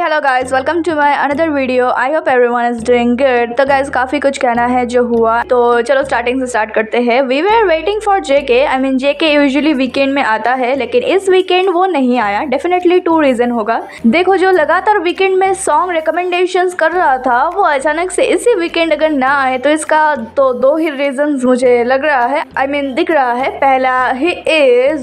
Hello guys, welcome to my another video. I hope everyone is doing good. तो guys काफ़ी कुछ कहना है जो हुआ, तो चलो स्टार्टिंग से स्टार्ट करते हैं। We were waiting for JK. I mean JK usually weekend में आता है, लेकिन इस वीकेंड वो नहीं आया। डेफिनेटली 2 रीज़न होगा। देखो, जो लगातार वीकेंड में सॉन्ग रिकमेंडेशंस कर रहा था, वो अचानक से इसी वीकेंड अगर ना आए तो इसका तो 2 ही रीजन मुझे लग रहा है, आई मीन दिख रहा है। पहला, he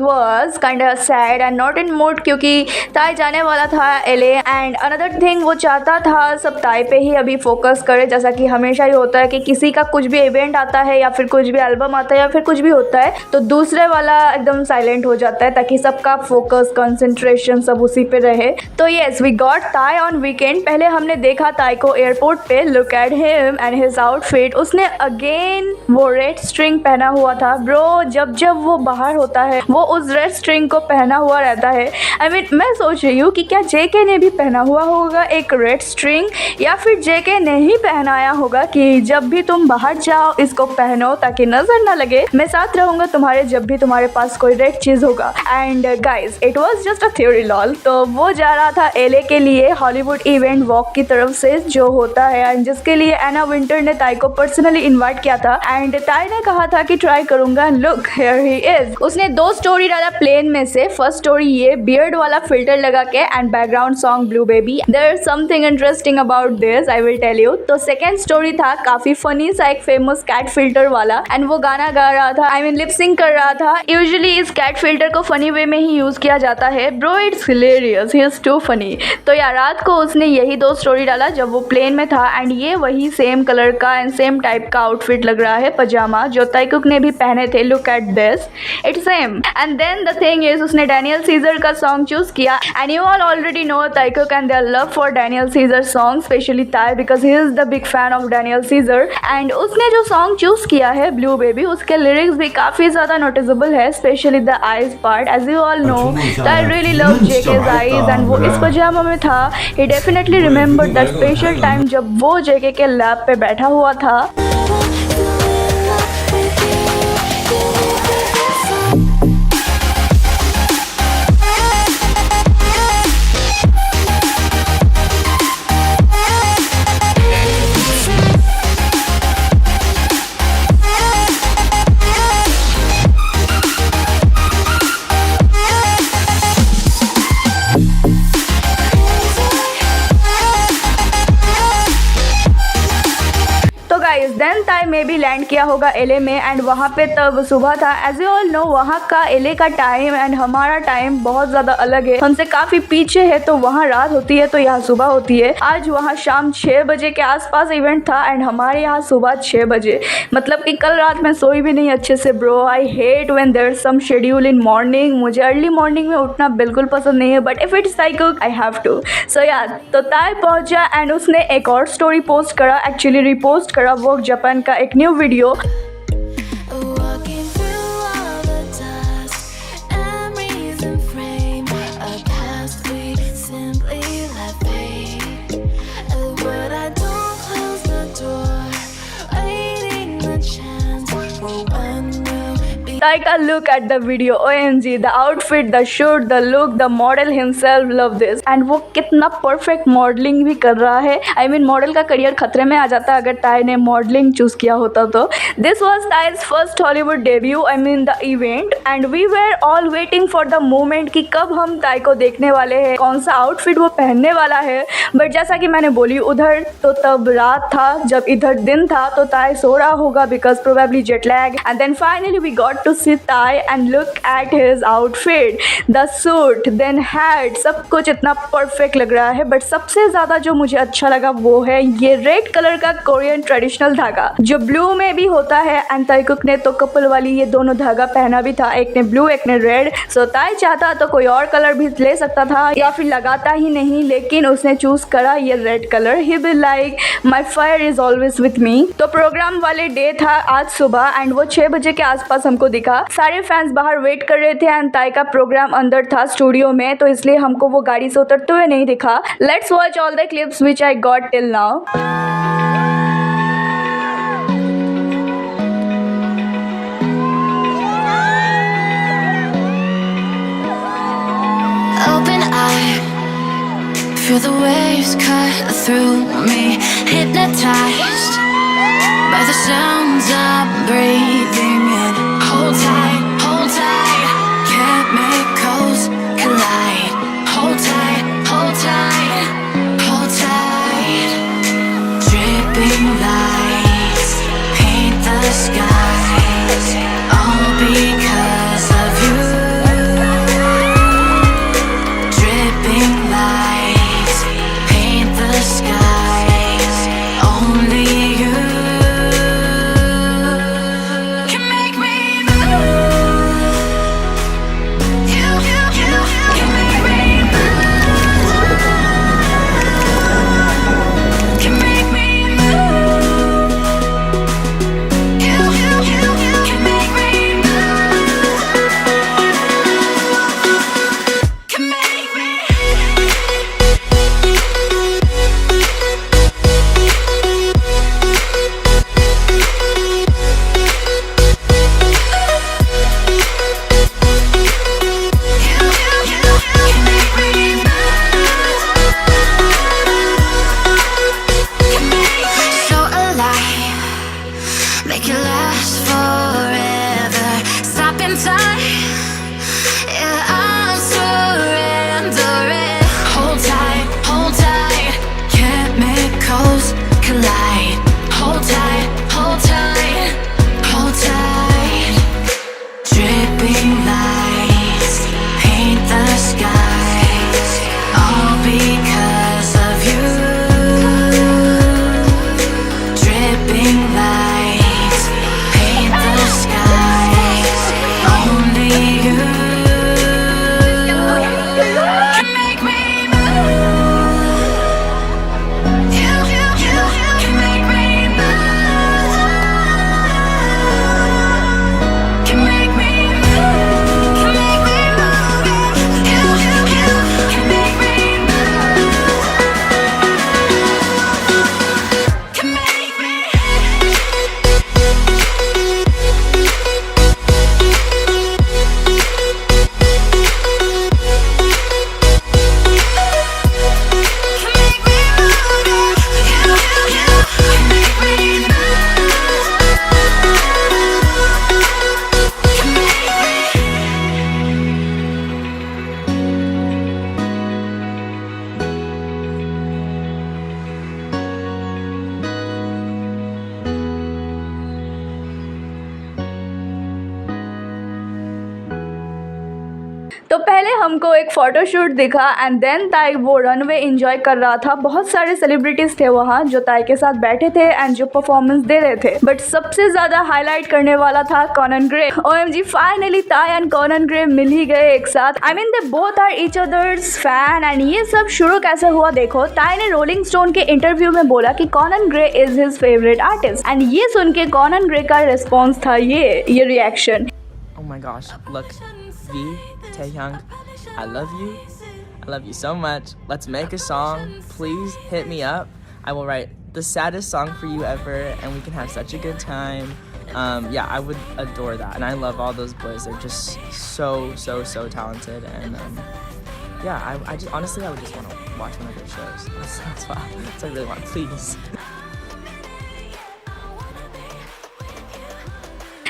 was kind of sad and not in mood, क्योंकि ताई जाने वाला था एलए। एंड अनदर थिंग, वो चाहता था सब ताई पे ही अभी फोकस करे, जैसा कि हमेशा ही होता है कि किसी का कुछ भी इवेंट आता है या फिर कुछ भी एल्बम आता है या फिर कुछ भी होता है तो दूसरे वाला एकदम साइलेंट हो जाता है, ताकि सबका फोकस, कंसंट्रेशन सब उसी पे रहे। तो यस, वी गॉट ताई ऑन वीकेंड। पहले हमने देखा ताई को एयरपोर्ट पे। Look at him and his outfit. उसने अगेन वो रेड स्ट्रिंग पहना हुआ था। ब्रो, जब जब वो बाहर होता है वो उस रेड स्ट्रिंग को पहना हुआ रहता है। आई मीन मैं सोच रही हूँ कि क्या जेके ने भी पहना हुआ होगा एक रेड स्ट्रिंग, या फिर जेके ने ही पहनाया होगा कि जब भी तुम बाहर जाओ इसको पहनो ताकि नजर ना लगे, मैं साथ रहूंगा तुम्हारे जब भी तुम्हारे पास कोई रेड चीज होगा। And guys, it was just a theory lol. तो वो जा रहा था एलए के लिए हॉलीवुड इवेंट वॉक की तरफ से जो होता है, एंड जिसके लिए एना विंटर ने ताई को पर्सनली इन्वाइट किया था। एंड ताई ने कहा था कि ट्राई करूंगा। Look, here he is. उसने 2 स्टोरी डाला प्लेन में से। फर्स्ट स्टोरी ये बियर्ड वाला फिल्टर लगा के and background song blue baby. There is something interesting about this, I will tell you. तो सेकंड स्टोरी था काफी फनी सा, एक फेमस कैट फिल्टर वाला, एंड वो गाना गा रहा था, आई मीन लिप सिंक कर रहा था। यूजुअली इस कैट फिल्टर को फनी वे में ही यूज किया जाता है। Bro, it's hilarious, he is to funny. तो यार, रात को उसने यही 2 स्टोरी डाला जब वो प्लेन में था। एंड ये वही सेम कलर का एंड सेम टाइप का आउटफिट लग रहा है, पजामा, जो ताईकुक ने भी पहने थे। Look at this, it's same. And then the thing is, उसने डैनियल सीजर का सॉन्ग चूज किया। And you all already know Taekook and their love for Daniel Caesar song, specially Tae, because he is the big fan of Daniel Caesar. And उसने जो song choose किया है blue baby, उसके lyrics भी काफी ज्यादा noticeable है, specially the eyes part. As you all know, I really love जेके's आईज, एंड वो इस पजामा में था। He definitely remember that special time जब वो जेके के लैब पे बैठा हुआ था। देन ताई में भी लैंड किया होगा एलए में, एंड वहाँ पे तब सुबह था। एज यू ऑल नो, वहाँ का एलए का टाइम एंड हमारा टाइम बहुत ज़्यादा अलग है, हमसे काफ़ी पीछे है। तो वहाँ रात होती है तो यहाँ सुबह होती है। आज वहाँ शाम 6 बजे के आसपास इवेंट था एंड हमारे यहाँ सुबह 6 बजे। मतलब कि कल रात मैं सोई भी नहीं अच्छे से। Bro, I hate when there is some schedule in morning. मुझे अर्ली मॉर्निंग में उठना बिल्कुल पसंद नहीं है, but if it's Taekook I have to. So यार, तो ताई पहुँचा एंड उसने एक और स्टोरी पोस्ट करा, एक्चुअली रिपोस्ट करा, वो जापान का एक new video. Take a look at the video. OMG, the outfit, the shoot, the look, the model himself, love this. And वो कितना परफेक्ट मॉडलिंग भी कर रहा है। आई मीन मॉडल का करियर खतरे में आ जाता अगर ताई ने मॉडलिंग चूज किया होता तो। This was Tae's first Hollywood debut, I mean the event, and we were all waiting for the moment कि कब हम ताई को देखने वाले हैं, कौन सा आउटफिट वो पहनने वाला है। बट जैसा कि मैंने बोली, उधर तो तब रात था, जब इधर दिन था, तो ताई सो रहा होगा because probably jet lag. And then finally we got to see Tae and look at his outfit, the suit, then hat, सब कुछ इतना परफेक्ट लग रहा है। बट सबसे ज़्यादा जो मुझे अच्छा लगा वो है ये रेड कलर का कोरियन ट्रेडिशनल धागा, जो ब्लू में भी होता है। एंड ताईकुक ने तो कपल वाली ये दोनों धागा पहना भी था, एक ने ब्लू एक ने रेड। सो ताई चाहता तो कोई और कलर भी ले सकता था या फिर लगाता ही नहीं, लेकिन उसने चूज करा ये red colour. He be like my fire is always with me. तो प्रोग्राम वाले डे था आज सुबह एंड वो 6 बजे के आसपास हमको दिखा देखा। सारे फैंस बाहर वेट कर रहे थे एंड ताई का प्रोग्राम अंदर था स्टूडियो में, तो इसलिए हमको वो गाड़ी से उतरते हुए नहीं दिखा। Let's watch all the clips which I got till now. Feel the waves cut through me, hypnotized by the sounds I'm breathing in. Hold tight, chemicals collide. Hold tight, hold tight. Dripping lights paint the skies, all because of you. Dripping lights paint the skies, only you can make me move. You can make me move. Can make me move. You can make me move. Can make me. So alive, make it last forever. Stop in time, yeah, I'm surrendering. Hold tight, chemicals collide. Hold tight, hold tight. Dripping lights paint the skies, all because of you. Dripping lights paint the skies, only you can make me move. You can make me move. Can make me move. Can make me move. You can make me move. Can make me. Can make me move. You can make me move. Can make me. तो पहले हमको एक photoshoot दिखा and then ताई वो runway enjoy कर रहा था। बहुत सारे सेलिब्रिटीज थे वहाँ जो ताई के साथ बैठे थे एंड जो परफॉर्मेंस दे रहे थे, बट सबसे ज्यादा हाईलाइट करने वाला था Conan Gray. OMG, finally Tae and Conan Gray मिल ही गए एक साथ। I mean they both are each other's fan. And ये सब शुरू कैसे हुआ देखो, ताई ने रोलिंग स्टोन के इंटरव्यू में बोला कि Conan Gray is his favourite artist and ये सुन के कॉनन ग्रे का रिस्पॉन्स था ये reaction. Oh my gosh, look, V, Taehyung, I love you. I love you so much. Let's make a song. Please hit me up. I will write the saddest song for you ever and we can have such a good time. Yeah, I would adore that. And I love all those boys. They're just so talented. And yeah, I just honestly, I would just want to watch one of their shows. That's what I really want. Please.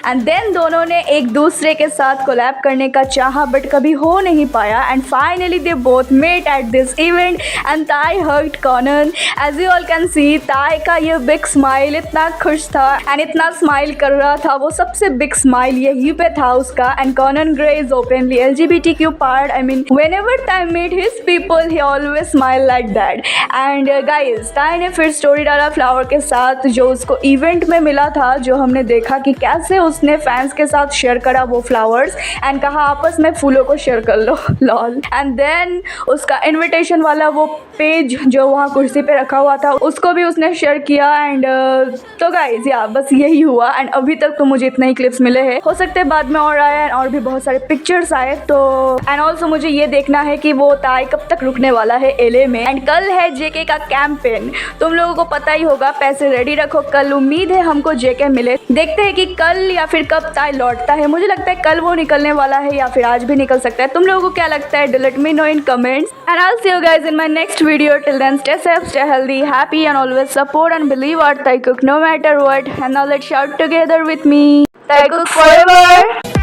And then दोनों ने एक दूसरे के साथ collab करने का चाहा but कभी हो नहीं पाया and finally they both met at this event and Tae hugged Conan. As you all can see, Tae का ये बिग स्माइल, इतना खुश था एंड इतना स्माइल कर रहा था, वो सबसे बिग स्माइल यही पे था उसका। And Conan Gray is openly LGBTQ part. I mean, whenever Ty meet his people, he always smile like that. And guys, Ty ने फिर स्टोरी डाला फ्लावर के साथ जो उसको इवेंट में मिला था, जो हमने देखा कि कैसे उसने फैंस के साथ शेयर करा वो फ्लावर्स एंड कहा आपस में फूलों को शेयर कर लो लॉल। एंड देन उसका इनविटेशन वाला वो पेज जो वहाँ कुर्सी पे रखा हुआ था उसको भी उसने शेयर किया। एंड तो गाइज या बस यही हुआ। एंड अभी तक तो मुझे इतने ही क्लिप्स मिले हैं, हो सकते हैं बाद में और आए और भी बहुत सारे पिक्चर्स आए। तो एंड ऑल्सो मुझे ये देखना है कि वो ताई कब तक रुकने वाला है एलए में। एंड कल है जेके का कैंपेन, तुम लोगों को पता ही होगा, पैसे रेडी रखो, कल उम्मीद है हमको जेके मिले। देखते हैं कि कल या फिर कब ताई लौटता है। मुझे लगता है कल वो निकलने वाला है या फिर आज भी निकल सकता है। तुम लोगों को क्या लगता है? Let me know in comments and I will see you guys in my next video. Till then stay safe, stay healthy, happy and always support and believe our Thai cook no matter what. And now let's shout together with me. Thai cook forever.